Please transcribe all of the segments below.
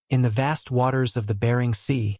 In the vast waters of the Bering Sea,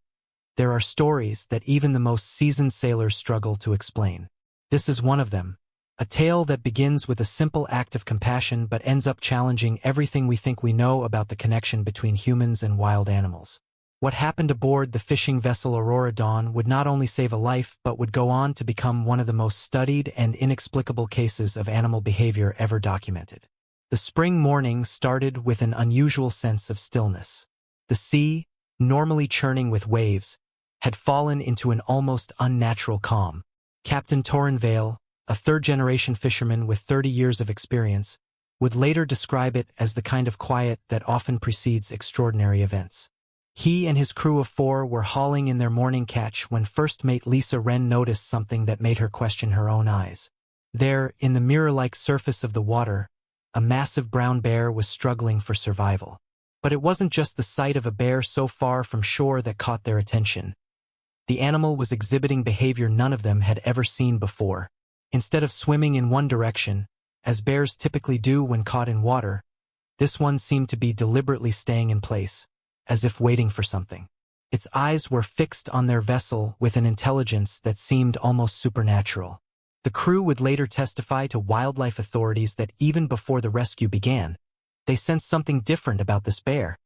there are stories that even the most seasoned sailors struggle to explain. This is one of them, a tale that begins with a simple act of compassion but ends up challenging everything we think we know about the connection between humans and wild animals. What happened aboard the fishing vessel Aurora Dawn would not only save a life but would go on to become one of the most studied and inexplicable cases of animal behavior ever documented. The spring morning started with an unusual sense of stillness. The sea, normally churning with waves, had fallen into an almost unnatural calm. Captain Torrin Vale, a third-generation fisherman with 30 years of experience, would later describe it as the kind of quiet that often precedes extraordinary events. He and his crew of 4 were hauling in their morning catch when first mate Lisa Wren noticed something that made her question her own eyes. There, in the mirror-like surface of the water, a massive brown bear was struggling for survival. But it wasn't just the sight of a bear so far from shore that caught their attention. The animal was exhibiting behavior none of them had ever seen before. Instead of swimming in one direction, as bears typically do when caught in water, this one seemed to be deliberately staying in place, as if waiting for something. Its eyes were fixed on their vessel with an intelligence that seemed almost supernatural. The crew would later testify to wildlife authorities that even before the rescue began, they sensed something different about this bear.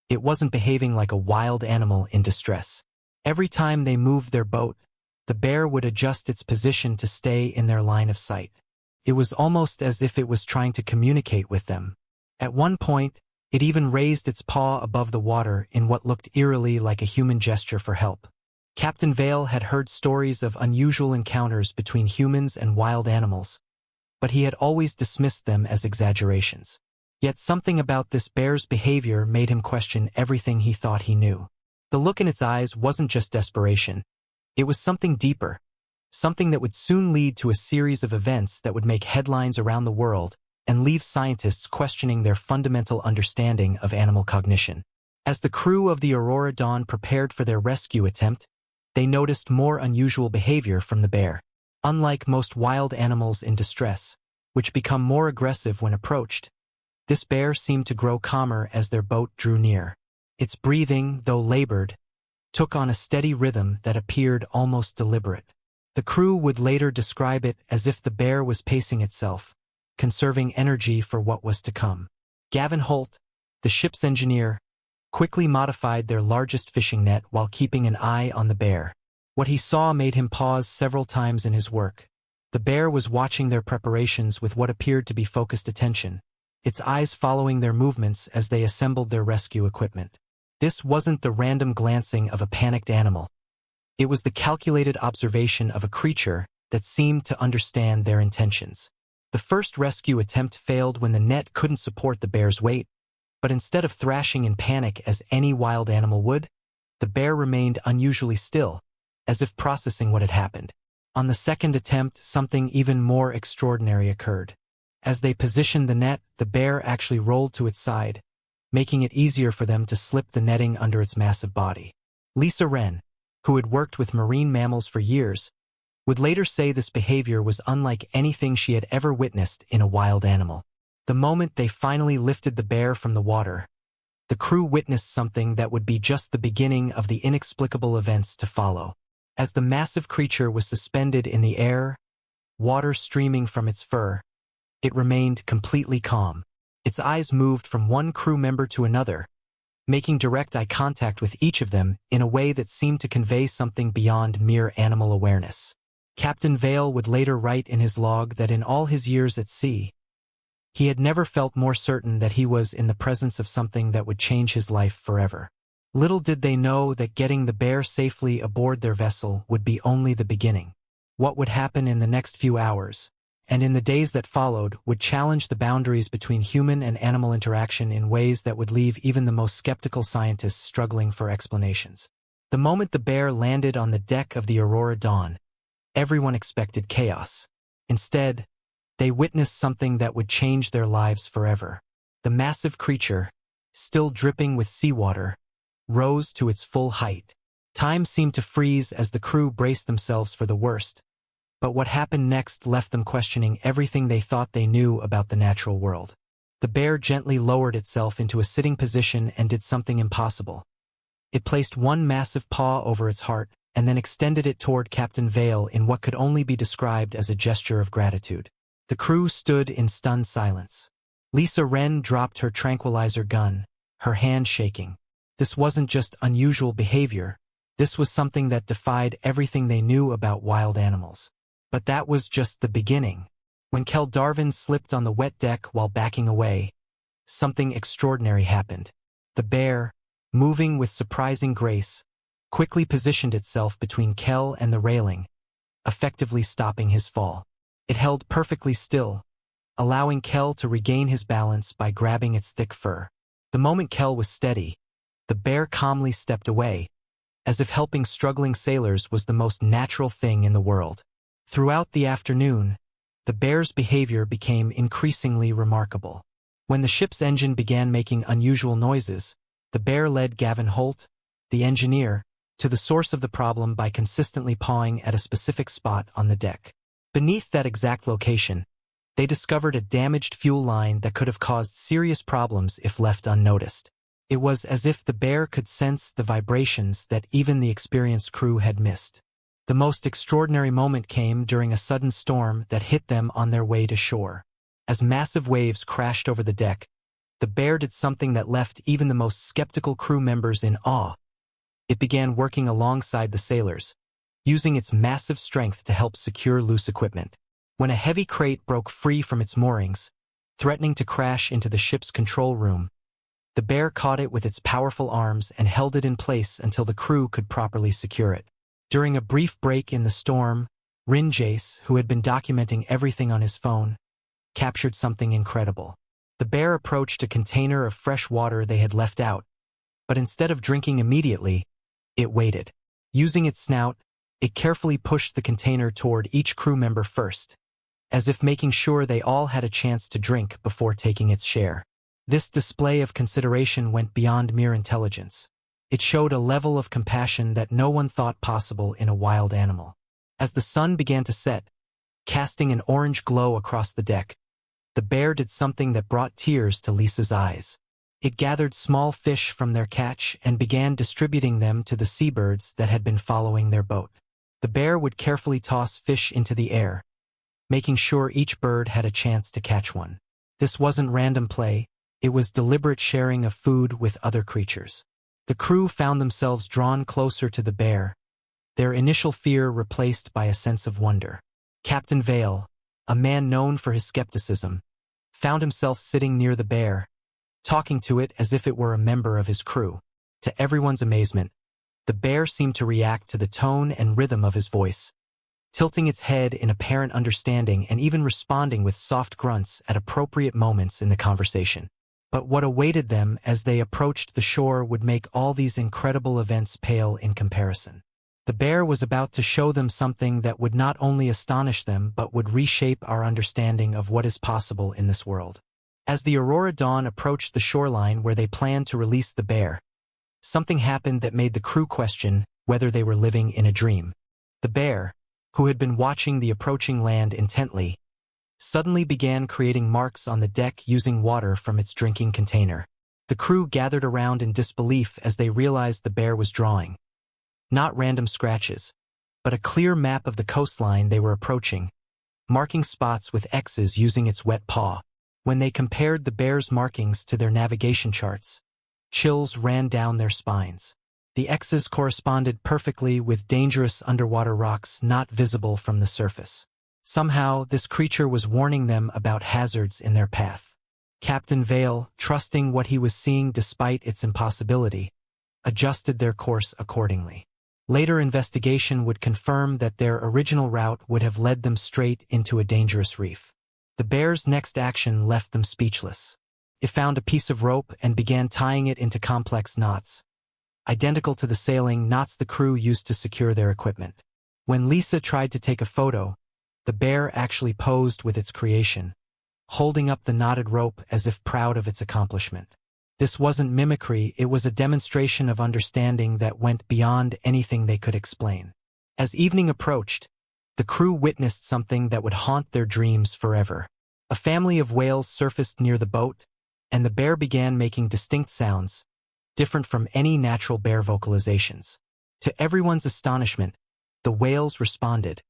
It wasn't behaving like a wild animal in distress. Every time they moved their boat, the bear would adjust its position to stay in their line of sight. It was almost as if it was trying to communicate with them. At one point, it even raised its paw above the water in what looked eerily like a human gesture for help. Captain Vale had heard stories of unusual encounters between humans and wild animals, but he had always dismissed them as exaggerations. Yet something about this bear's behavior made him question everything he thought he knew. The look in its eyes wasn't just desperation. It was something deeper, something that would soon lead to a series of events that would make headlines around the world and leave scientists questioning their fundamental understanding of animal cognition. As the crew of the Aurora Dawn prepared for their rescue attempt, they noticed more unusual behavior from the bear. Unlike most wild animals in distress, which become more aggressive when approached, this bear seemed to grow calmer as their boat drew near. Its breathing, though labored, took on a steady rhythm that appeared almost deliberate. The crew would later describe it as if the bear was pacing itself, conserving energy for what was to come. Gavin Holt, the ship's engineer, quickly modified their largest fishing net while keeping an eye on the bear. What he saw made him pause several times in his work. The bear was watching their preparations with what appeared to be focused attention, its eyes following their movements as they assembled their rescue equipment. This wasn't the random glancing of a panicked animal. It was the calculated observation of a creature that seemed to understand their intentions. The first rescue attempt failed when the net couldn't support the bear's weight, but instead of thrashing in panic as any wild animal would, the bear remained unusually still, as if processing what had happened. On the second attempt, something even more extraordinary occurred. As they positioned the net, the bear actually rolled to its side, making it easier for them to slip the netting under its massive body. Lisa Wren, who had worked with marine mammals for years, would later say this behavior was unlike anything she had ever witnessed in a wild animal. The moment they finally lifted the bear from the water, the crew witnessed something that would be just the beginning of the inexplicable events to follow. As the massive creature was suspended in the air, water streaming from its fur, it remained completely calm. Its eyes moved from one crew member to another, making direct eye contact with each of them in a way that seemed to convey something beyond mere animal awareness. Captain Vale would later write in his log that in all his years at sea, he had never felt more certain that he was in the presence of something that would change his life forever. Little did they know that getting the bear safely aboard their vessel would be only the beginning. What would happen in the next few hours, and in the days that followed, would challenge the boundaries between human and animal interaction in ways that would leave even the most skeptical scientists struggling for explanations. The moment the bear landed on the deck of the Aurora Dawn, everyone expected chaos. Instead, they witnessed something that would change their lives forever. The massive creature, still dripping with seawater, rose to its full height. Time seemed to freeze as the crew braced themselves for the worst. But what happened next left them questioning everything they thought they knew about the natural world. The bear gently lowered itself into a sitting position and did something impossible. It placed one massive paw over its heart and then extended it toward Captain Vale in what could only be described as a gesture of gratitude. The crew stood in stunned silence. Lisa Wren dropped her tranquilizer gun, her hand shaking. This wasn't just unusual behavior. This was something that defied everything they knew about wild animals. But that was just the beginning. When Kel Darvin slipped on the wet deck while backing away, something extraordinary happened. The bear, moving with surprising grace, quickly positioned itself between Kel and the railing, effectively stopping his fall. It held perfectly still, allowing Kel to regain his balance by grabbing its thick fur. The moment Kel was steady, the bear calmly stepped away, as if helping struggling sailors was the most natural thing in the world. Throughout the afternoon, the bear's behavior became increasingly remarkable. When the ship's engine began making unusual noises, the bear led Gavin Holt, the engineer, to the source of the problem by consistently pawing at a specific spot on the deck. Beneath that exact location, they discovered a damaged fuel line that could have caused serious problems if left unnoticed. It was as if the bear could sense the vibrations that even the experienced crew had missed. The most extraordinary moment came during a sudden storm that hit them on their way to shore. As massive waves crashed over the deck, the bear did something that left even the most skeptical crew members in awe. It began working alongside the sailors, using its massive strength to help secure loose equipment. When a heavy crate broke free from its moorings, threatening to crash into the ship's control room, the bear caught it with its powerful arms and held it in place until the crew could properly secure it. During a brief break in the storm, Rinjace, who had been documenting everything on his phone, captured something incredible. The bear approached a container of fresh water they had left out, but instead of drinking immediately, it waited. Using its snout, it carefully pushed the container toward each crew member first, as if making sure they all had a chance to drink before taking its share. This display of consideration went beyond mere intelligence. It showed a level of compassion that no one thought possible in a wild animal. As the sun began to set, casting an orange glow across the deck, the bear did something that brought tears to Lisa's eyes. It gathered small fish from their catch and began distributing them to the seabirds that had been following their boat. The bear would carefully toss fish into the air, making sure each bird had a chance to catch one. This wasn't random play, it was deliberate sharing of food with other creatures. The crew found themselves drawn closer to the bear, their initial fear replaced by a sense of wonder. Captain Vale, a man known for his skepticism, found himself sitting near the bear, talking to it as if it were a member of his crew. To everyone's amazement, the bear seemed to react to the tone and rhythm of his voice, tilting its head in apparent understanding and even responding with soft grunts at appropriate moments in the conversation. But what awaited them as they approached the shore would make all these incredible events pale in comparison. The bear was about to show them something that would not only astonish them but would reshape our understanding of what is possible in this world. As the Aurora Dawn approached the shoreline where they planned to release the bear, something happened that made the crew question whether they were living in a dream. The bear, who had been watching the approaching land intently, suddenly began creating marks on the deck using water from its drinking container. The crew gathered around in disbelief as they realized the bear was drawing not random scratches, but a clear map of the coastline they were approaching, marking spots with X's using its wet paw. When they compared the bear's markings to their navigation charts, chills ran down their spines. The X's corresponded perfectly with dangerous underwater rocks not visible from the surface. Somehow, this creature was warning them about hazards in their path. Captain Vale, trusting what he was seeing despite its impossibility, adjusted their course accordingly. Later investigation would confirm that their original route would have led them straight into a dangerous reef. The bear's next action left them speechless. It found a piece of rope and began tying it into complex knots, identical to the sailing knots the crew used to secure their equipment. When Lisa tried to take a photo, the bear actually posed with its creation, holding up the knotted rope as if proud of its accomplishment. This wasn't mimicry, it was a demonstration of understanding that went beyond anything they could explain. As evening approached, the crew witnessed something that would haunt their dreams forever. A family of whales surfaced near the boat, and the bear began making distinct sounds, different from any natural bear vocalizations. To everyone's astonishment, the whales responded,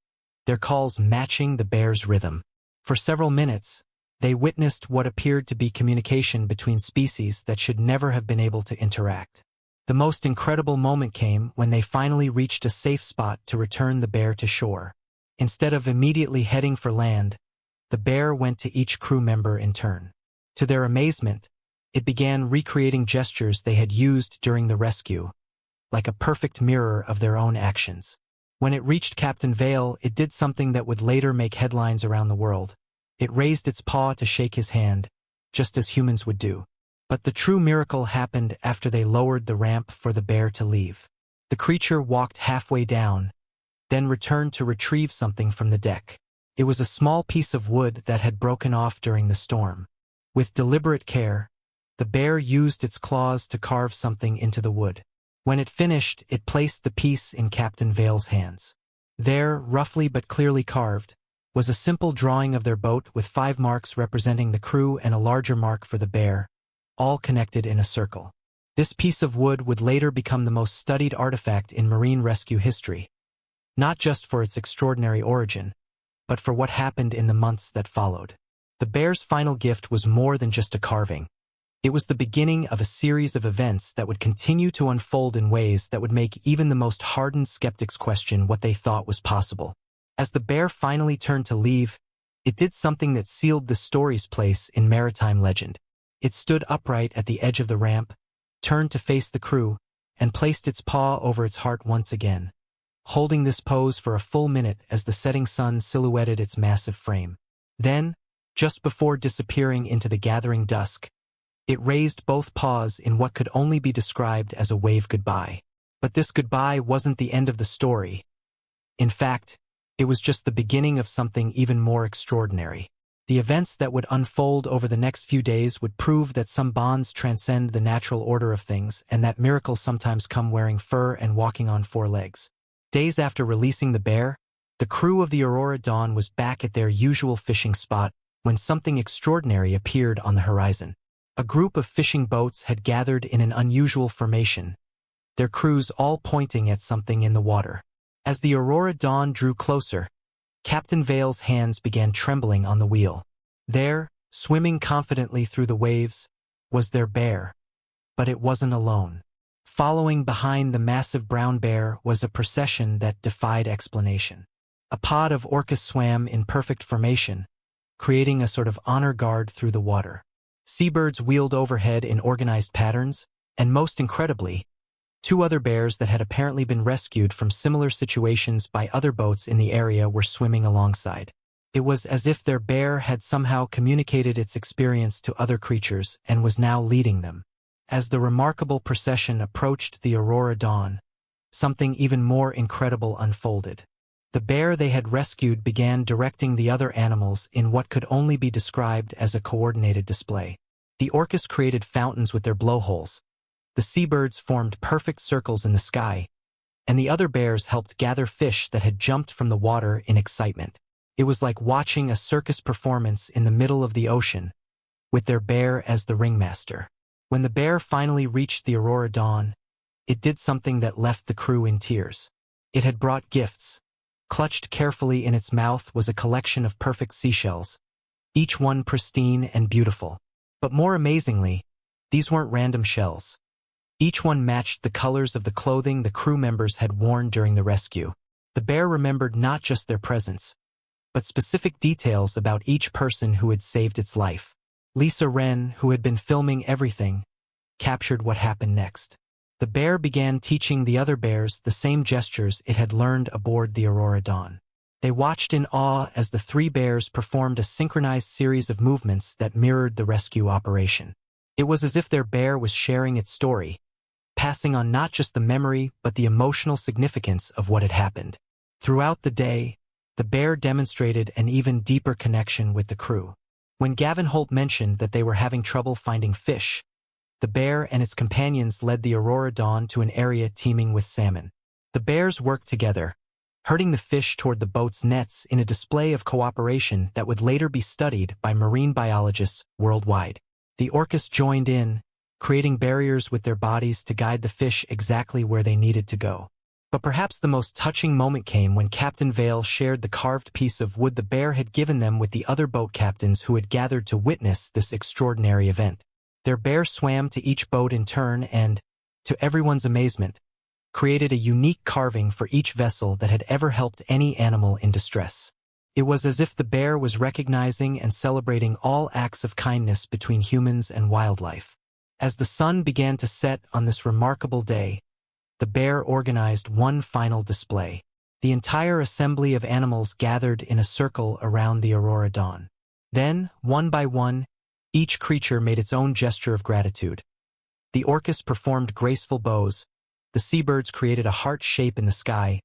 their calls matching the bear's rhythm. For several minutes, they witnessed what appeared to be communication between species that should never have been able to interact. The most incredible moment came when they finally reached a safe spot to return the bear to shore. Instead of immediately heading for land, the bear went to each crew member in turn. To their amazement, it began recreating gestures they had used during the rescue, like a perfect mirror of their own actions. When it reached Captain Vale, it did something that would later make headlines around the world. It raised its paw to shake his hand, just as humans would do. But the true miracle happened after they lowered the ramp for the bear to leave. The creature walked halfway down, then returned to retrieve something from the deck. It was a small piece of wood that had broken off during the storm. With deliberate care, the bear used its claws to carve something into the wood. When it finished, it placed the piece in Captain Vale's hands. There, roughly but clearly carved, was a simple drawing of their boat with 5 marks representing the crew and a larger mark for the bear, all connected in a circle. This piece of wood would later become the most studied artifact in marine rescue history, not just for its extraordinary origin, but for what happened in the months that followed. The bear's final gift was more than just a carving. It was the beginning of a series of events that would continue to unfold in ways that would make even the most hardened skeptics question what they thought was possible. As the bear finally turned to leave, it did something that sealed the story's place in maritime legend. It stood upright at the edge of the ramp, turned to face the crew, and placed its paw over its heart once again, holding this pose for a full minute as the setting sun silhouetted its massive frame. Then, just before disappearing into the gathering dusk, it raised both paws in what could only be described as a wave goodbye. But this goodbye wasn't the end of the story. In fact, it was just the beginning of something even more extraordinary. The events that would unfold over the next few days would prove that some bonds transcend the natural order of things and that miracles sometimes come wearing fur and walking on 4 legs. Days after releasing the bear, the crew of the Aurora Dawn was back at their usual fishing spot when something extraordinary appeared on the horizon. A group of fishing boats had gathered in an unusual formation, their crews all pointing at something in the water. As the Aurora Dawn drew closer, Captain Vale's hands began trembling on the wheel. There, swimming confidently through the waves, was their bear. But it wasn't alone. Following behind the massive brown bear was a procession that defied explanation. A pod of orcas swam in perfect formation, creating a sort of honor guard through the water. Seabirds wheeled overhead in organized patterns, and most incredibly, 2 other bears that had apparently been rescued from similar situations by other boats in the area were swimming alongside. It was as if their bear had somehow communicated its experience to other creatures and was now leading them. As the remarkable procession approached the Aurora Dawn, something even more incredible unfolded. The bear they had rescued began directing the other animals in what could only be described as a coordinated display. The orcas created fountains with their blowholes, the seabirds formed perfect circles in the sky, and the other bears helped gather fish that had jumped from the water in excitement. It was like watching a circus performance in the middle of the ocean, with their bear as the ringmaster. When the bear finally reached the Aurora Dawn, it did something that left the crew in tears. It had brought gifts. Clutched carefully in its mouth was a collection of perfect seashells, each one pristine and beautiful. But more amazingly, these weren't random shells. Each one matched the colors of the clothing the crew members had worn during the rescue. The bear remembered not just their presence, but specific details about each person who had saved its life. Lisa Wren, who had been filming everything, captured what happened next. The bear began teaching the other bears the same gestures it had learned aboard the Aurora Dawn. They watched in awe as the 3 bears performed a synchronized series of movements that mirrored the rescue operation. It was as if their bear was sharing its story, passing on not just the memory but the emotional significance of what had happened. Throughout the day, the bear demonstrated an even deeper connection with the crew. When Gavin Holt mentioned that they were having trouble finding fish, the bear and its companions led the Aurora Dawn to an area teeming with salmon. The bears worked together, herding the fish toward the boat's nets in a display of cooperation that would later be studied by marine biologists worldwide. The orcas joined in, creating barriers with their bodies to guide the fish exactly where they needed to go. But perhaps the most touching moment came when Captain Vale shared the carved piece of wood the bear had given them with the other boat captains who had gathered to witness this extraordinary event. Their bear swam to each boat in turn and, to everyone's amazement, created a unique carving for each vessel that had ever helped any animal in distress. It was as if the bear was recognizing and celebrating all acts of kindness between humans and wildlife. As the sun began to set on this remarkable day, the bear organized one final display. The entire assembly of animals gathered in a circle around the Aurora Dawn. Then, one by one, each creature made its own gesture of gratitude. The orcas performed graceful bows, the seabirds created a heart shape in the sky,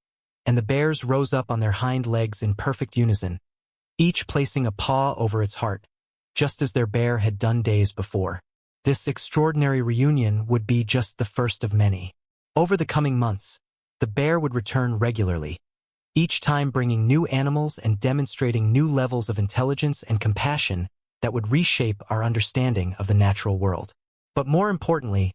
and the bears rose up on their hind legs in perfect unison, each placing a paw over its heart, just as their bear had done days before. This extraordinary reunion would be just the first of many. Over the coming months, the bear would return regularly, each time bringing new animals and demonstrating new levels of intelligence and compassion that would reshape our understanding of the natural world. But more importantly,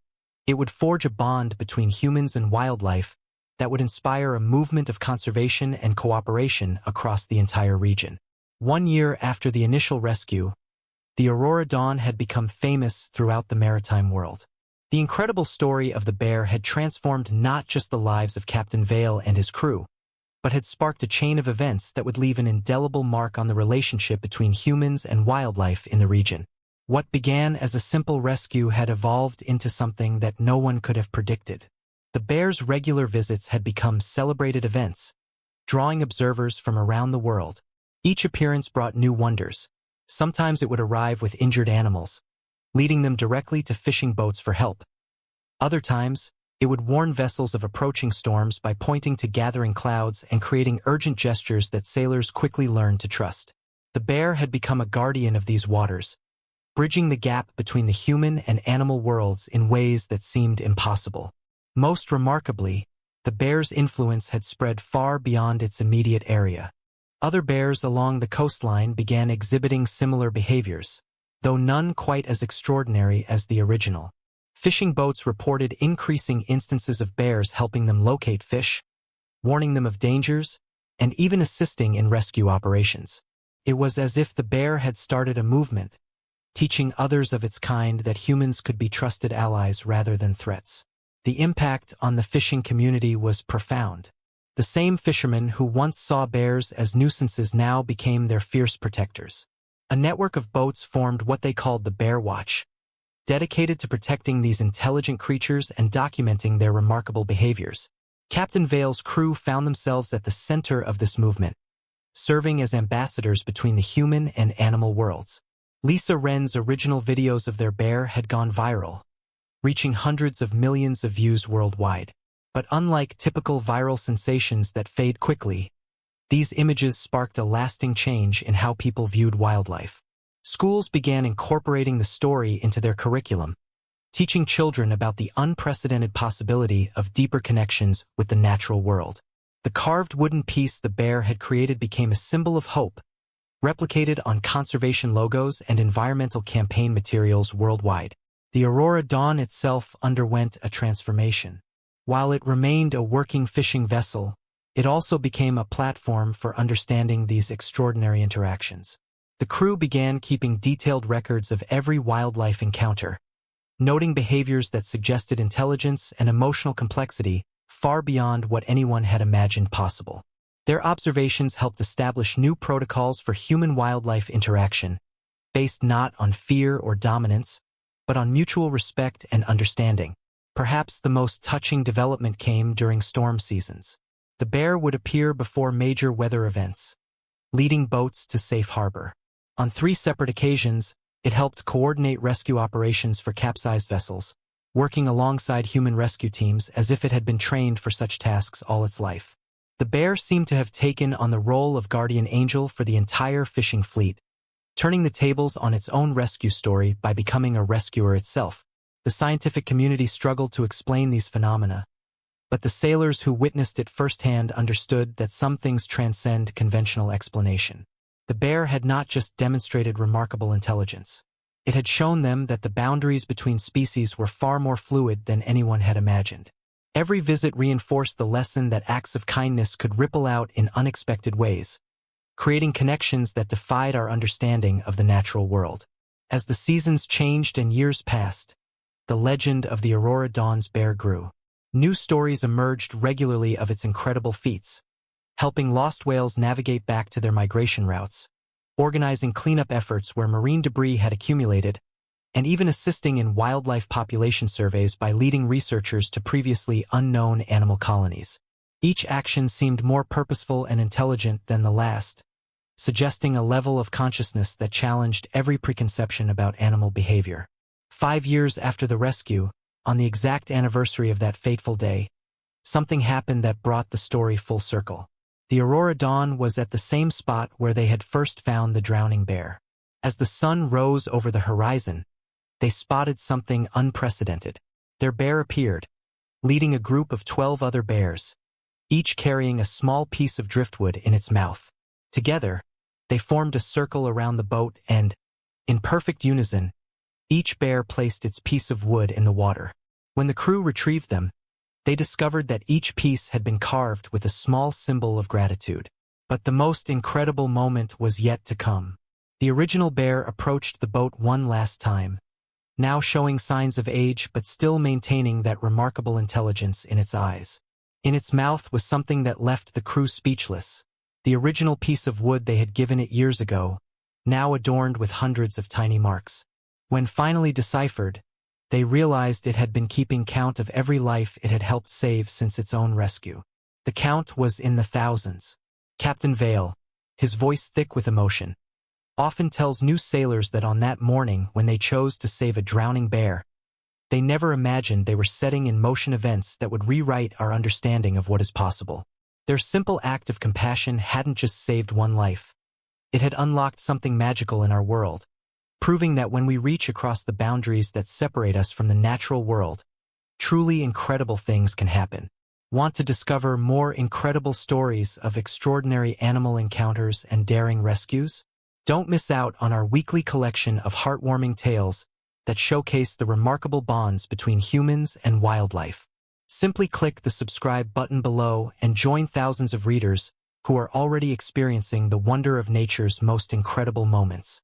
it would forge a bond between humans and wildlife that would inspire a movement of conservation and cooperation across the entire region. 1 year after the initial rescue, the Aurora Dawn had become famous throughout the maritime world. The incredible story of the bear had transformed not just the lives of Captain Vale and his crew, but had sparked a chain of events that would leave an indelible mark on the relationship between humans and wildlife in the region. What began as a simple rescue had evolved into something that no one could have predicted. The bear's regular visits had become celebrated events, drawing observers from around the world. Each appearance brought new wonders. Sometimes it would arrive with injured animals, leading them directly to fishing boats for help. Other times, it would warn vessels of approaching storms by pointing to gathering clouds and creating urgent gestures that sailors quickly learned to trust. The bear had become a guardian of these waters, bridging the gap between the human and animal worlds in ways that seemed impossible. Most remarkably, the bear's influence had spread far beyond its immediate area. Other bears along the coastline began exhibiting similar behaviors, though none quite as extraordinary as the original. Fishing boats reported increasing instances of bears helping them locate fish, warning them of dangers, and even assisting in rescue operations. It was as if the bear had started a movement, teaching others of its kind that humans could be trusted allies rather than threats. The impact on the fishing community was profound. The same fishermen who once saw bears as nuisances now became their fierce protectors. A network of boats formed what they called the Bear Watch, dedicated to protecting these intelligent creatures and documenting their remarkable behaviors. Captain Vale's crew found themselves at the center of this movement, serving as ambassadors between the human and animal worlds. Lisa Wren's original videos of their bear had gone viral, reaching hundreds of millions of views worldwide. But unlike typical viral sensations that fade quickly, these images sparked a lasting change in how people viewed wildlife. Schools began incorporating the story into their curriculum, teaching children about the unprecedented possibility of deeper connections with the natural world. The carved wooden piece the bear had created became a symbol of hope, replicated on conservation logos and environmental campaign materials worldwide. The Aurora Dawn itself underwent a transformation. While it remained a working fishing vessel, it also became a platform for understanding these extraordinary interactions. The crew began keeping detailed records of every wildlife encounter, noting behaviors that suggested intelligence and emotional complexity far beyond what anyone had imagined possible. Their observations helped establish new protocols for human-wildlife interaction, based not on fear or dominance, but on mutual respect and understanding. Perhaps the most touching development came during storm seasons. The bear would appear before major weather events, leading boats to safe harbor. On 3 separate occasions, it helped coordinate rescue operations for capsized vessels, working alongside human rescue teams as if it had been trained for such tasks all its life. The bear seemed to have taken on the role of guardian angel for the entire fishing fleet, turning the tables on its own rescue story by becoming a rescuer itself. The scientific community struggled to explain these phenomena, but the sailors who witnessed it firsthand understood that some things transcend conventional explanation. The bear had not just demonstrated remarkable intelligence. It had shown them that the boundaries between species were far more fluid than anyone had imagined. Every visit reinforced the lesson that acts of kindness could ripple out in unexpected ways, creating connections that defied our understanding of the natural world. As the seasons changed and years passed, the legend of the Aurora Dawn's bear grew. New stories emerged regularly of its incredible feats, helping lost whales navigate back to their migration routes, organizing cleanup efforts where marine debris had accumulated, and even assisting in wildlife population surveys by leading researchers to previously unknown animal colonies. Each action seemed more purposeful and intelligent than the last, suggesting a level of consciousness that challenged every preconception about animal behavior. 5 years after the rescue, on the exact anniversary of that fateful day, something happened that brought the story full circle. The Aurora Dawn was at the same spot where they had first found the drowning bear. As the sun rose over the horizon, they spotted something unprecedented. Their bear appeared, leading a group of 12 other bears, each carrying a small piece of driftwood in its mouth. Together, they formed a circle around the boat and, in perfect unison, each bear placed its piece of wood in the water. When the crew retrieved them, they discovered that each piece had been carved with a small symbol of gratitude. But the most incredible moment was yet to come. The original bear approached the boat one last time, now showing signs of age but still maintaining that remarkable intelligence in its eyes. In its mouth was something that left the crew speechless, the original piece of wood they had given it years ago, now adorned with hundreds of tiny marks. When finally deciphered, they realized it had been keeping count of every life it had helped save since its own rescue. The count was in the thousands. Captain Vale, his voice thick with emotion, often tells new sailors that on that morning when they chose to save a drowning bear, they never imagined they were setting in motion events that would rewrite our understanding of what is possible. Their simple act of compassion hadn't just saved one life. It had unlocked something magical in our world, proving that when we reach across the boundaries that separate us from the natural world, truly incredible things can happen. Want to discover more incredible stories of extraordinary animal encounters and daring rescues? Don't miss out on our weekly collection of heartwarming tales that showcase the remarkable bonds between humans and wildlife. Simply click the subscribe button below and join thousands of readers who are already experiencing the wonder of nature's most incredible moments.